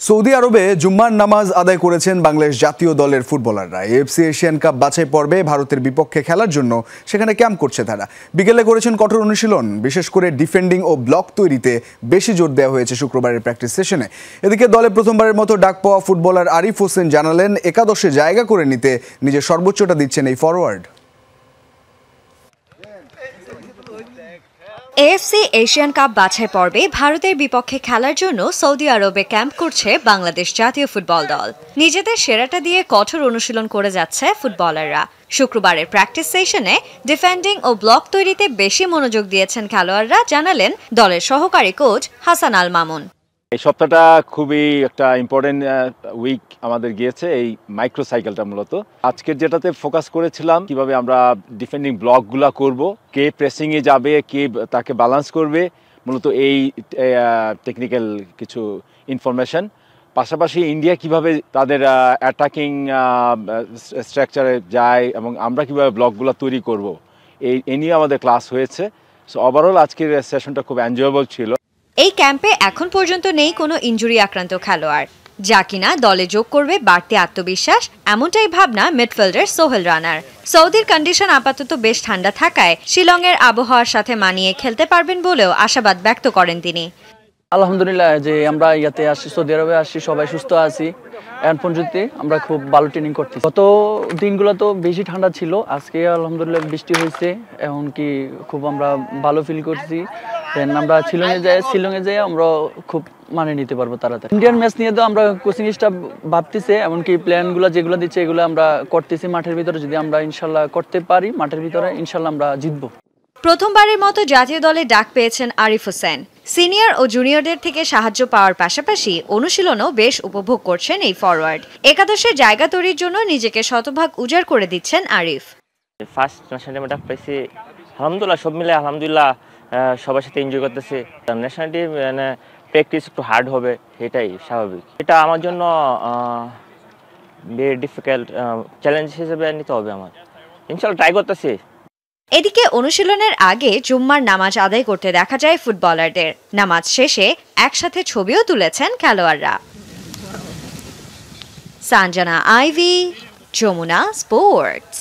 Saudi আরবে জুম্মার নামাজ আদায় করেছেন বাংলাদেশ জাতীয় দলের ফুটবলাররা। এএফসি এশিয়ান কাপ বাছাই পর্বে ভারতের বিপক্ষে খেলার জন্য সেখানে ক্যাম্প করছে তারা। বিকেলে করেছেন কঠোর অনুশীলন, বিশেষ করে ডিফেন্ডিং ও ব্লক তৈরিতে বেশি জোর দেওয়া হয়েছে শুক্রবারের প্র্যাকটিস সেশনে। এদিকে দলে প্রথমবারের মতো ডাক পাওয়া ফুটবলার আরিফ হোসেন জানালেন, একাদশে জায়গা করে নিতে নিজের সর্বোচ্চটা দিচ্ছেন এই ফরওয়ার্ড। এএফসি এশিয়ান কাপ বাছাই পর্বে ভারতের বিপক্ষে খেলার জন্য সৌদি আরবে ক্যাম্প করছে বাংলাদেশ জাতীয় ফুটবল দল। নিজেদের সেরাটা দিয়ে কঠোর অনুশীলন করে যাচ্ছে ফুটবলাররা। শুক্রবারের প্র্যাকটিস সেশনে ডিফেন্ডিং ও ব্লক তৈরিতে বেশি মনোযোগ দিয়েছেন খেলোয়াড়রা, জানালেন দলের সহকারী কোচ হাসান আল মামুন। এই সপ্তাহটা খুবই একটা ইম্পর্টেন্ট উইক আমাদের গিয়েছে, এই মাইক্রো সাইকেলটা মূলত। আজকের যেটাতে ফোকাস করেছিলাম কিভাবে আমরা ডিফেন্ডিং ব্লকগুলা করব, কে প্রেসিংয়ে যাবে, কে তাকে ব্যালেন্স করবে, মূলত এই টেকনিক্যাল কিছু ইনফরমেশন। পাশাপাশি ইন্ডিয়া কিভাবে তাদের অ্যাটাকিং স্ট্রাকচারে যায় এবং আমরা কিভাবে ব্লকগুলো তৈরি করব, এই নিয়ে আমাদের ক্লাস হয়েছে। সো ওভারঅল আজকের সেশনটা খুব এনজয়েবল ছিল। এই ক্যাম্পে এখন পর্যন্ত নেই কোনো ইনজুরি আক্রান্ত খেলোয়াড়, যা কিনা দলে যোগ করবে বাড়তি আত্মবিশ্বাস, এমনটাই ভাবনা মিডফিল্ডার সোহেল রানার। সৌদির কন্ডিশন আপাতত বেশ ঠান্ডা থাকায় শিলংয়ের আবহাওয়ার সাথে মানিয়ে খেলতে পারবেন বলেও আশাবাদ ব্যক্ত করেন তিনি। আলহামদুলিল্লাহ, যে আমরা ইয়াতে আসছি, সৌদি আরবে আসছি, সবাই সুস্থ আছি। এখন পর্যন্ত আমরা খুব ভালো ট্রেনিং করতেছি। গত দিনগুলো তো বেশি ঠান্ডা ছিল, আজকে আলহামদুলিল্লাহ বৃষ্টি হয়েছে, এখন কি খুব আমরা ভালো ফিল করছি। দেন আমরা শিলংয়ে যাই আমরা খুব মানে নিতে পারবো তাড়াতাড়ি। ইন্ডিয়ান ম্যাচ নিয়ে তো আমরা কোচিং স্টাফ ভাবতেছে, এমনকি প্ল্যানগুলো যেগুলো দিচ্ছে এগুলো আমরা করতেছি মাঠের ভিতরে। যদি আমরা ইনশাল্লাহ করতে পারি মাঠের ভিতরে, ইনশাল্লাহ আমরা জিতবো। প্রথমবারের মতো জাতীয় দলে ডাক পেয়েছেন আরিফ হোসেন। সিনিয়র ও জুনিয়রদের থেকে সাহায্য পাওয়ার পাশাপাশি অনুশীলনও বেশ উপভোগ করছেন এই ফরওয়ার্ড। একাদশে জায়গা তৈরির জন্য নিজেকে শতভাগ উজাড় করে দিচ্ছেন আরিফ। ফার্স্ট ন্যাশনাল টিমে ডাক পাইছি, আলহামদুলিল্লাহ সব মিলে আলহামদুলিল্লাহ সবার সাথে এনজয় করতেছি। ন্যাশনাল টিম মানে প্র্যাকটিস একটু হার্ড হবে, এটাই স্বাভাবিক। এটা আমার জন্য ভেরি ডিফিকাল্ট চ্যালেঞ্জ হিসেবে নিতে হবে আমার, ইনশাআল্লাহ ট্রাই করতেছি। এদিকে অনুশীলনের আগে জুম্মার নামাজ আদায় করতে দেখা যায় ফুটবলারদের। নামাজ শেষে একসাথে ছবিও তুলেছেন খেলোয়াড়রা। Sanjana Ivy, Jamuna sports.